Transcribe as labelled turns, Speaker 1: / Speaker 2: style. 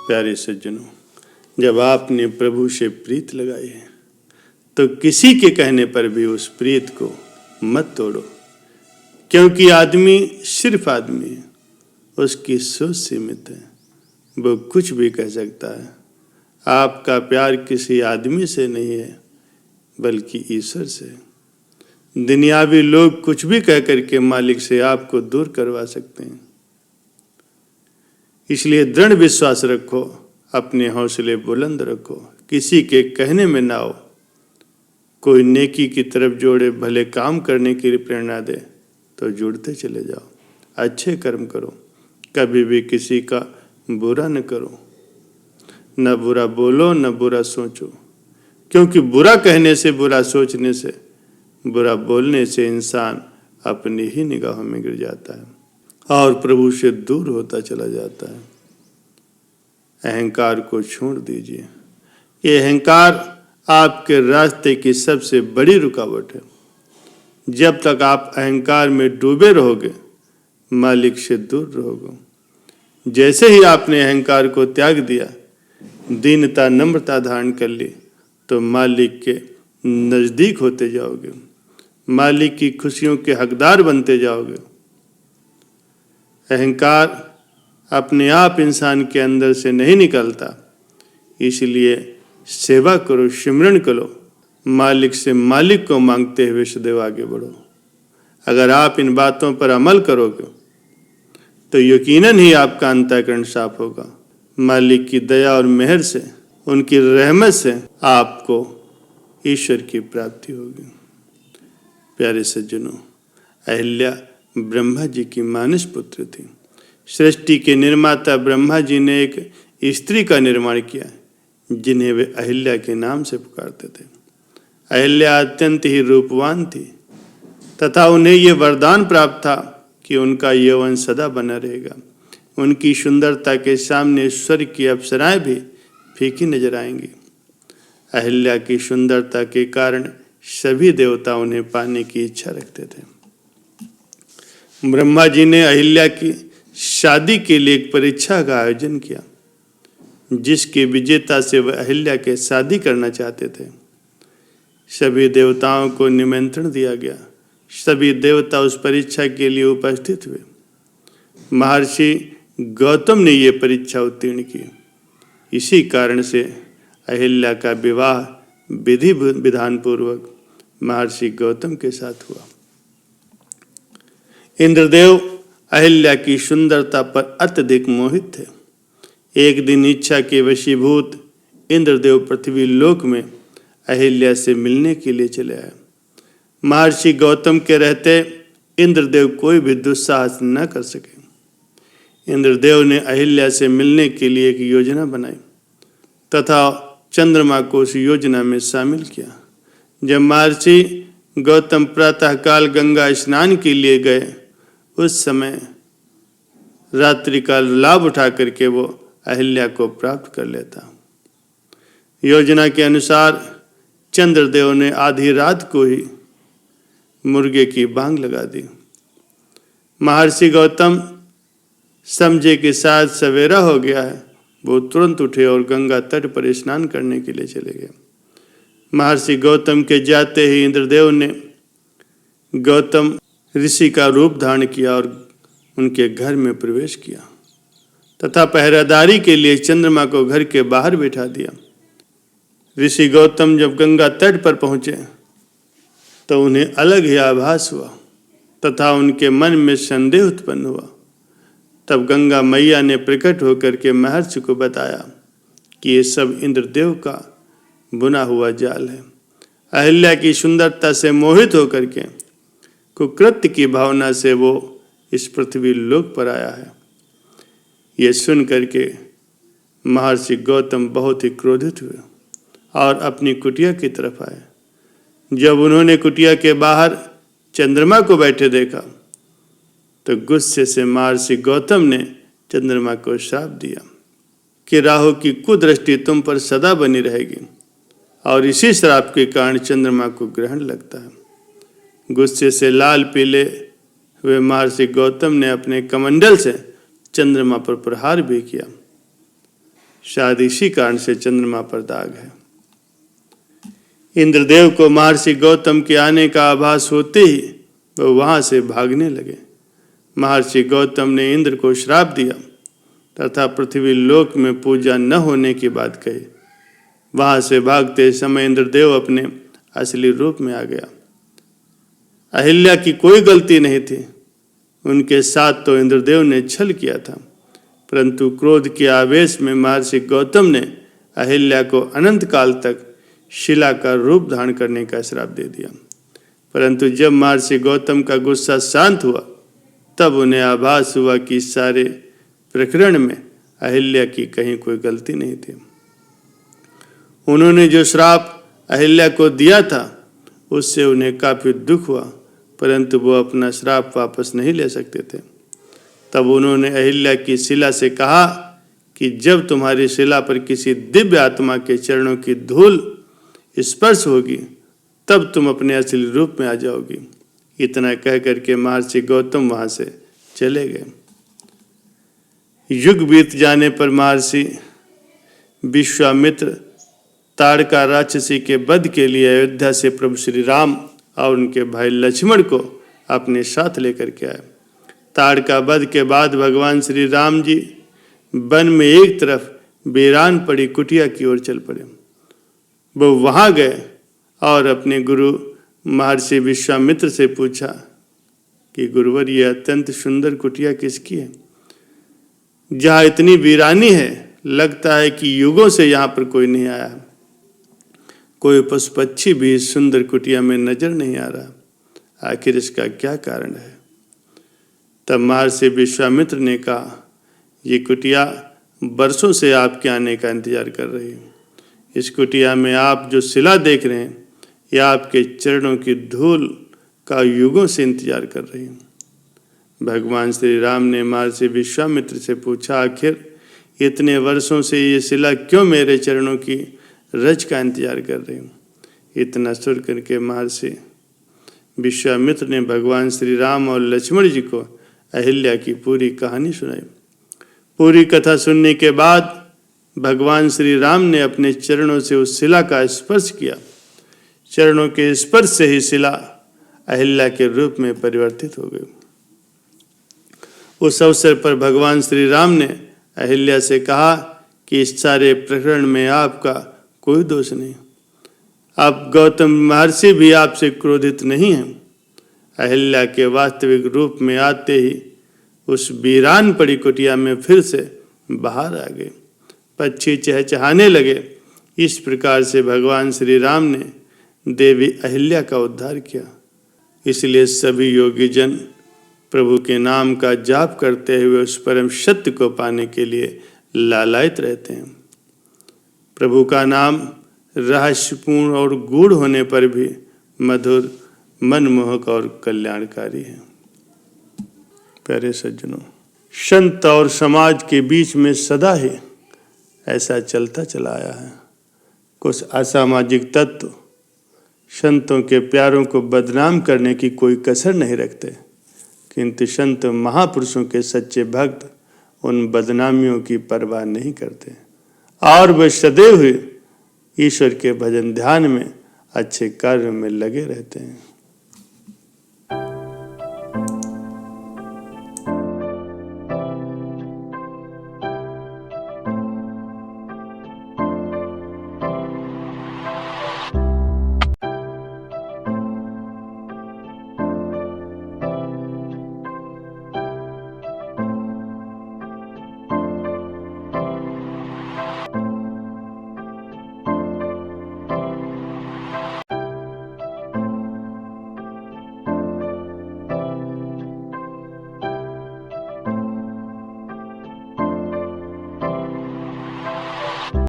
Speaker 1: प्यारे सज्जनों, जब आपने प्रभु से प्रीत लगाई है तो किसी के कहने पर भी उस प्रीत को मत तोड़ो, क्योंकि आदमी सिर्फ आदमी है, उसकी सोच सीमित है, वो कुछ भी कह सकता है। आपका प्यार किसी आदमी से नहीं है बल्कि ईश्वर से। दुनियावी लोग कुछ भी कह करके मालिक से आपको दूर करवा सकते हैं, इसलिए दृढ़ विश्वास रखो, अपने हौसले बुलंद रखो, किसी के कहने में ना आओ। कोई नेकी की तरफ जोड़े, भले काम करने की प्रेरणा दे तो जुड़ते चले जाओ। अच्छे कर्म करो, कभी भी किसी का बुरा न करो, न बुरा बोलो न बुरा सोचो, क्योंकि बुरा कहने से, बुरा सोचने से, बुरा बोलने से इंसान अपनी ही निगाहों में गिर जाता है और प्रभु से दूर होता चला जाता है। अहंकार को छोड़ दीजिए, ये अहंकार आपके रास्ते की सबसे बड़ी रुकावट है। जब तक आप अहंकार में डूबे रहोगे, मालिक से दूर रहोगे। जैसे ही आपने अहंकार को त्याग दिया, दीनता नम्रता धारण कर ली, तो मालिक के नजदीक होते जाओगे, मालिक की खुशियों के हकदार बनते जाओगे। अहंकार अपने आप इंसान के अंदर से नहीं निकलता, इसलिए सेवा करो, सिमरन करो, मालिक से मालिक को मांगते हुए सदैव आगे बढ़ो। अगर आप इन बातों पर अमल करोगे तो यकीनन ही आपका अंतःकरण साफ होगा। मालिक की दया और मेहर से, उनकी रहमत से आपको ईश्वर की प्राप्ति होगी। प्यारे सज्जनों, अहिल्या ब्रह्मा जी की मानस पुत्र थी। सृष्टि के निर्माता ब्रह्मा जी ने एक स्त्री का निर्माण किया जिन्हें वे अहिल्या के नाम से पुकारते थे। अहिल्या अत्यंत ही रूपवान थी तथा उन्हें ये वरदान प्राप्त था कि उनका यौवन सदा बना रहेगा। उनकी सुंदरता के सामने स्वर्ग की अप्सराएं भी फीकी नजर आएंगी। अहिल्या की सुंदरता के कारण सभी देवता उन्हें पाने की इच्छा रखते थे। ब्रह्मा जी ने अहिल्या की शादी के लिए एक परीक्षा का आयोजन किया, जिसके विजेता से वह अहिल्या के शादी करना चाहते थे। सभी देवताओं को निमंत्रण दिया गया। सभी देवता उस परीक्षा के लिए उपस्थित हुए। महर्षि गौतम ने ये परीक्षा उत्तीर्ण की। इसी कारण से अहिल्या का विवाह विधि विधान पूर्वक महर्षि गौतम के साथ हुआ। इंद्रदेव अहिल्या की सुंदरता पर अत्यधिक मोहित थे। एक दिन इच्छा के वशीभूत इंद्रदेव पृथ्वी लोक में अहिल्या से मिलने के लिए चले आए। महर्षि गौतम के रहते इंद्रदेव कोई भी दुस्साहस न कर सके। इंद्रदेव ने अहिल्या से मिलने के लिए एक योजना बनाई तथा चंद्रमा को उस योजना में शामिल किया। जब महर्षि गौतम प्रातःकाल गंगा स्नान के लिए गए, उस समय रात्रि का लाभ उठा करके वो अहिल्या को प्राप्त कर लेता। योजना के अनुसार चंद्रदेव ने आधी रात को ही मुर्गे की बांग लगा दी। महर्षि गौतम समझे कि शायद सवेरा हो गया है। वो तुरंत उठे और गंगा तट पर स्नान करने के लिए चले गए। महर्षि गौतम के जाते ही इंद्रदेव ने गौतम ऋषि का रूप धारण किया और उनके घर में प्रवेश किया तथा पहरेदारी के लिए चंद्रमा को घर के बाहर बैठा दिया। ऋषि गौतम जब गंगा तट पर पहुंचे तो उन्हें अलग ही आभास हुआ तथा उनके मन में संदेह उत्पन्न हुआ। तब गंगा मैया ने प्रकट होकर के महर्षि को बताया कि ये सब इंद्रदेव का बुना हुआ जाल है। अहिल्या की सुंदरता से मोहित होकर के कुकृत्य की भावना से वो इस पृथ्वी लोक पर आया है। ये सुन करके महर्षि गौतम बहुत ही क्रोधित हुए और अपनी कुटिया की तरफ आए। जब उन्होंने कुटिया के बाहर चंद्रमा को बैठे देखा तो गुस्से से महर्षि गौतम ने चंद्रमा को श्राप दिया कि राहु की कुदृष्टि तुम पर सदा बनी रहेगी, और इसी श्राप के कारण चंद्रमा को ग्रहण लगता है। गुस्से से लाल पीले हुए महर्षि गौतम ने अपने कमंडल से चंद्रमा पर प्रहार भी किया। शायद इसी कारण से चंद्रमा पर दाग है। इंद्रदेव को महर्षि गौतम के आने का आभास होते ही वह वहां से भागने लगे। महर्षि गौतम ने इंद्र को श्राप दिया तथा पृथ्वी लोक में पूजा न होने की बात कही। वहां से भागते समय इंद्रदेव अपने असली रूप में आ गया। अहिल्या की कोई गलती नहीं थी। उनके साथ तो इंद्रदेव ने छल किया था, परंतु क्रोध के आवेश में महर्षि गौतम ने अहिल्या को अनंत काल तक शिला का रूप धारण करने का श्राप दे दिया। परंतु जब महर्षि गौतम का गुस्सा शांत हुआ तब उन्हें आभास हुआ कि सारे प्रकरण में अहिल्या की कहीं कोई गलती नहीं थी। उन्होंने जो श्राप अहिल्या को दिया था उससे उन्हें काफी दुख हुआ, परंतु वो अपना श्राप वापस नहीं ले सकते थे। तब उन्होंने अहिल्या की शिला से कहा कि जब तुम्हारी शिला पर किसी दिव्य आत्मा के चरणों की धूल स्पर्श होगी तब तुम अपने असली रूप में आ जाओगी। इतना कह करके महर्षि गौतम वहां से चले गए। युग बीत जाने पर महर्षि विश्वामित्र ताड़का राक्षसी के वध के लिए अयोध्या से प्रभु श्री राम और उनके भाई लक्ष्मण को अपने साथ लेकर के आए। ताड़का वध के बाद भगवान श्री राम जी वन में एक तरफ वीरान पड़ी कुटिया की ओर चल पड़े। वो वहां गए और अपने गुरु महर्षि विश्वामित्र से पूछा कि गुरुवर, यह अत्यंत सुंदर कुटिया किसकी है? जहाँ इतनी वीरानी है, लगता है कि युगों से यहाँ पर कोई नहीं आया। कोई पशु पक्षी भी इस सुंदर कुटिया में नजर नहीं आ रहा। आखिर इसका क्या कारण है? तब महर्षि विश्वामित्र ने कहा, ये कुटिया बरसों से आपके आने का इंतजार कर रही है। इस कुटिया में आप जो शिला देख रहे हैं, यह आपके चरणों की धूल का युगों से इंतजार कर रही है। भगवान श्री राम ने महर्षि विश्वामित्र से पूछा, आखिर इतने वर्षों से ये शिला क्यों मेरे चरणों की रज का इंतजार कर रही हूँ? इतना सुन करके महर्षि विश्वामित्र ने भगवान श्री राम और लक्ष्मण जी को अहिल्या की पूरी कहानी सुनाई। पूरी कथा सुनने के बाद भगवान श्री राम ने अपने चरणों से उस शिला का स्पर्श किया। चरणों के स्पर्श से ही शिला अहिल्या के रूप में परिवर्तित हो गई। उस अवसर पर भगवान श्री राम ने अहिल्या से कहा कि इस सारे प्रकरण में आपका कोई दोष नहीं। अब गौतम महर्षि भी आपसे क्रोधित नहीं है। अहिल्या के वास्तविक रूप में आते ही उस वीरान पड़ी कुटिया में फिर से बाहर आ गए। पक्षी चहचहाने लगे। इस प्रकार से भगवान श्री राम ने देवी अहिल्या का उद्धार किया। इसलिए सभी योगी जन प्रभु के नाम का जाप करते हुए उस परम सत्य को पाने के लिए लालायित रहते हैं। प्रभु का नाम रहस्यपूर्ण और गूढ़ होने पर भी मधुर, मनमोहक और कल्याणकारी है। प्यारे सज्जनों, संत और समाज के बीच में सदा ही ऐसा चलता चला आया है। कुछ असामाजिक तत्व संतों के प्यारों को बदनाम करने की कोई कसर नहीं रखते, किंतु संत महापुरुषों के सच्चे भक्त उन बदनामियों की परवाह नहीं करते और वे सदैव ईश्वर के भजन ध्यान में, अच्छे कार्यों में लगे रहते हैं।